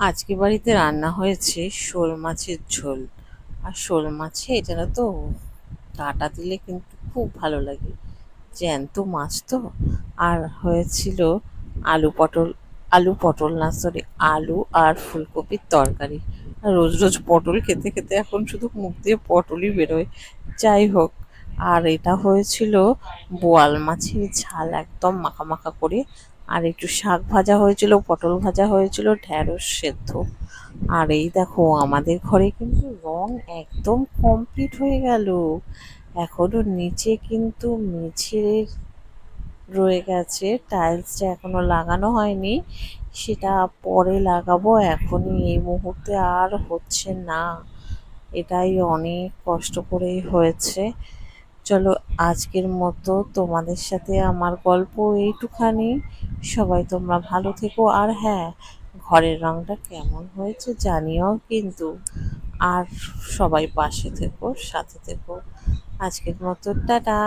আজকে বাড়িতে রান্না হয়েছে শোল মাছের ঝোল। আর শোল মাছে জানো তো, কাঁটা দিলে কিন্তু খুব ভালো লাগে, জ্যান্ত মাছ তো। আর হয়েছিল আলু পটল না, সরি, আলু আর ফুলকপির তরকারি। আর রোজ রোজ পটল খেতে খেতে এখন শুধু মুখ দিয়ে পটলই বেরোয়। যাই হোক, আর এটা হয়েছিল বোয়াল মাছের ঝাল, একদম মাখা মাখা করে। আর একটু শাক ভাজা হয়েছিল, পটল ভাজা হয়েছিল, ঢ্যাঁড়স সেদ্ধ। আর এই দেখো, আমাদের ঘরে কিন্তু রং একদম কমপ্লিট হয়ে গেল। এখনো নিচে কিন্তু মেঝে রয়ে গেছে, টাইলসটা এখনো লাগানো হয়নি, সেটা পরে লাগাবো, এখনই এই মুহূর্তে আর হচ্ছে না। এটাই অনেক কষ্ট করেই হয়েছে। চলো, আজকের মতো তোমাদের সাথে আমার গল্প এইটুখানি। সবাই তোমরা ভালো থেকো, আর হ্যাঁ, ঘরের রংটা কেমন হয়েছে জানিও কিন্তু। আর সবাই পাশে থেকো, সাথে থেকো। আজকের মতো টাটা।